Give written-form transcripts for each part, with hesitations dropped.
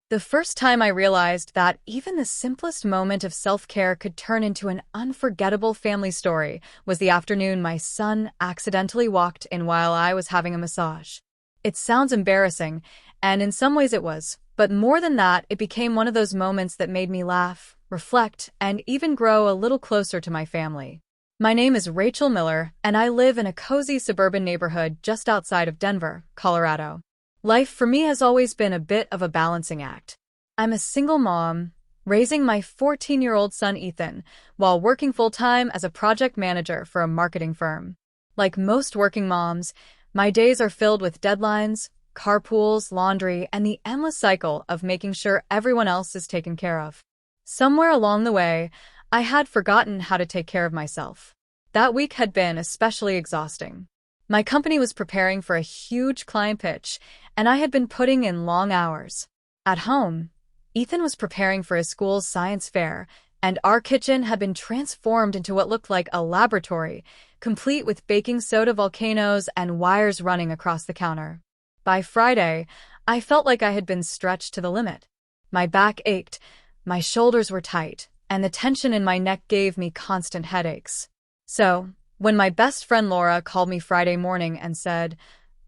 The first time I realized that even the simplest moment of self-care could turn into an unforgettable family story was the afternoon my son accidentally walked in while I was having a massage. It sounds embarrassing, and in some ways it was, but more than that, it became one of those moments that made me laugh, reflect, and even grow a little closer to my family. My name is Rachel Miller, and I live in a cozy suburban neighborhood just outside of Denver, Colorado. Life for me has always been a bit of a balancing act. I'm a single mom, raising my 14-year-old son Ethan, while working full-time as a project manager for a marketing firm. Like most working moms, my days are filled with deadlines, carpools, laundry, and the endless cycle of making sure everyone else is taken care of. Somewhere along the way, I had forgotten how to take care of myself. That week had been especially exhausting. My company was preparing for a huge client pitch, and I had been putting in long hours. At home, Ethan was preparing for his school's science fair, and our kitchen had been transformed into what looked like a laboratory, complete with baking soda volcanoes and wires running across the counter. By Friday, I felt like I had been stretched to the limit. My back ached, my shoulders were tight, and the tension in my neck gave me constant headaches. So, when my best friend Laura called me Friday morning and said,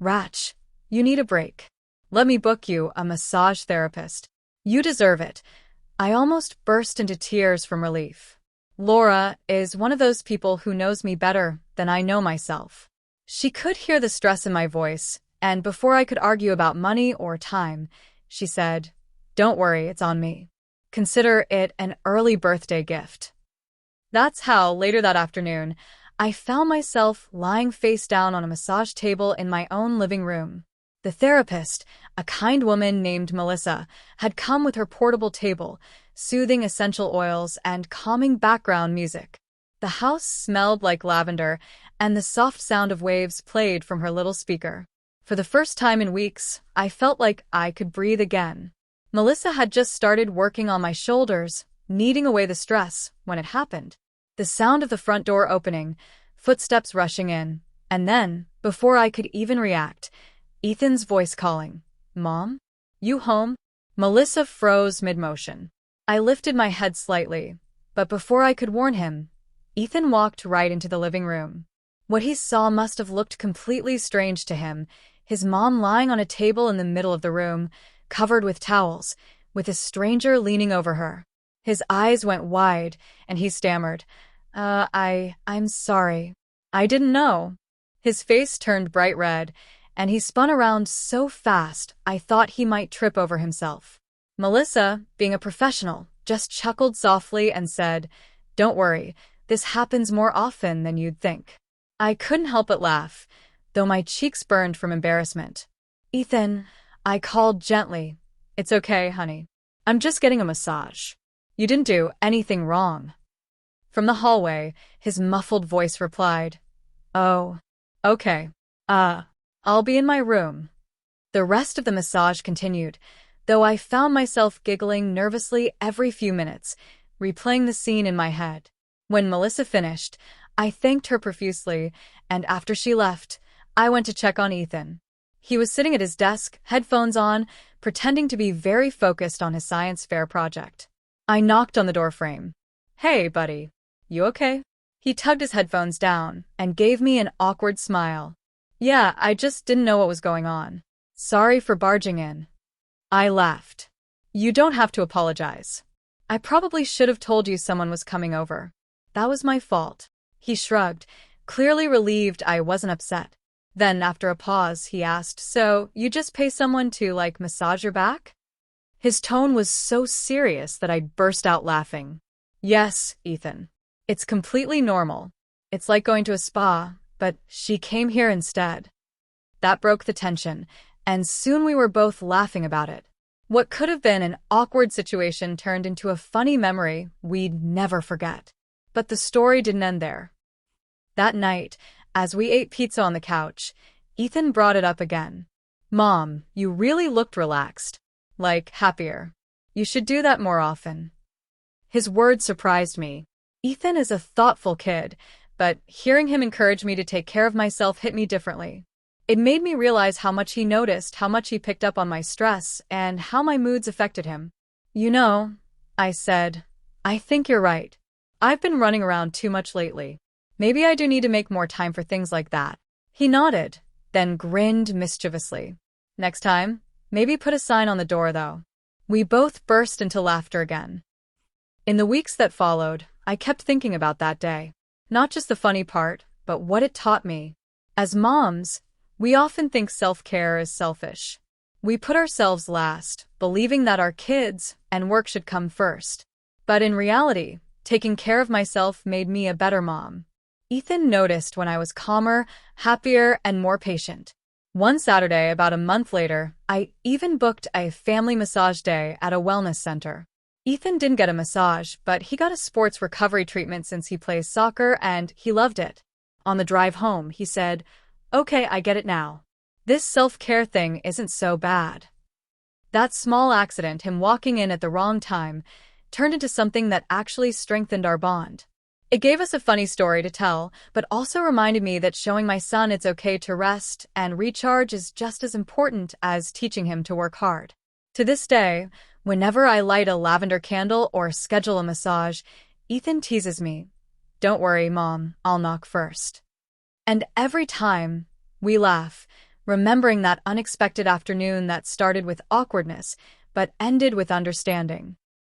"Rach, you need a break. Let me book you a massage therapist. You deserve it," I almost burst into tears from relief. Laura is one of those people who knows me better than I know myself. She could hear the stress in my voice, and before I could argue about money or time, she said, "Don't worry, it's on me. Consider it an early birthday gift." That's how, later that afternoon, I found myself lying face down on a massage table in my own living room. The therapist, a kind woman named Melissa, had come with her portable table, soothing essential oils, and calming background music. The house smelled like lavender, and the soft sound of waves played from her little speaker. For the first time in weeks, I felt like I could breathe again. Melissa had just started working on my shoulders, kneading away the stress, when it happened. The sound of the front door opening, footsteps rushing in, and then, before I could even react, Ethan's voice calling, "Mom? You home?" Melissa froze mid-motion. I lifted my head slightly, but before I could warn him, Ethan walked right into the living room. What he saw must have looked completely strange to him, his mom lying on a table in the middle of the room, covered with towels, with a stranger leaning over her. His eyes went wide, and he stammered, I'm sorry. I didn't know." His face turned bright red, and he spun around so fast I thought he might trip over himself. Melissa, being a professional, just chuckled softly and said, "Don't worry, this happens more often than you'd think." I couldn't help but laugh, though my cheeks burned from embarrassment. "Ethan," I called gently, "it's okay, honey. I'm just getting a massage. You didn't do anything wrong." From the hallway, his muffled voice replied, "Oh, okay. I'll be in my room." The rest of the massage continued, though I found myself giggling nervously every few minutes, replaying the scene in my head. When Melissa finished, I thanked her profusely, and after she left, I went to check on Ethan. He was sitting at his desk, headphones on, pretending to be very focused on his science fair project. I knocked on the doorframe. "Hey, buddy. You okay?" He tugged his headphones down and gave me an awkward smile. "Yeah, I just didn't know what was going on. Sorry for barging in." I laughed. "You don't have to apologize. I probably should have told you someone was coming over. That was my fault." He shrugged, clearly relieved I wasn't upset. Then, after a pause, he asked, "So, you just pay someone to, massage your back?" His tone was so serious that I burst out laughing. "Yes, Ethan. It's completely normal. It's like going to a spa, but she came here instead." That broke the tension, and soon we were both laughing about it. What could have been an awkward situation turned into a funny memory we'd never forget. But the story didn't end there. That night, as we ate pizza on the couch, Ethan brought it up again. "Mom, you really looked relaxed. Happier. You should do that more often." His words surprised me. Ethan is a thoughtful kid, but hearing him encourage me to take care of myself hit me differently. It made me realize how much he noticed, how much he picked up on my stress, and how my moods affected him. "You know," I said, "I think you're right. I've been running around too much lately. Maybe I do need to make more time for things like that." He nodded, then grinned mischievously. "Next time, maybe put a sign on the door, though." We both burst into laughter again. In the weeks that followed, I kept thinking about that day. Not just the funny part, but what it taught me. As moms, we often think self-care is selfish. We put ourselves last, believing that our kids and work should come first. But in reality, taking care of myself made me a better mom. Ethan noticed when I was calmer, happier, and more patient. One Saturday, about a month later, I even booked a family massage day at a wellness center. Ethan didn't get a massage, but he got a sports recovery treatment since he plays soccer, and he loved it. On the drive home, he said, "Okay, I get it now. This self-care thing isn't so bad." That small accident, him walking in at the wrong time, turned into something that actually strengthened our bond. It gave us a funny story to tell, but also reminded me that showing my son it's okay to rest and recharge is just as important as teaching him to work hard. To this day, whenever I light a lavender candle or schedule a massage, Ethan teases me, "Don't worry, Mom, I'll knock first." And every time, we laugh, remembering that unexpected afternoon that started with awkwardness but ended with understanding.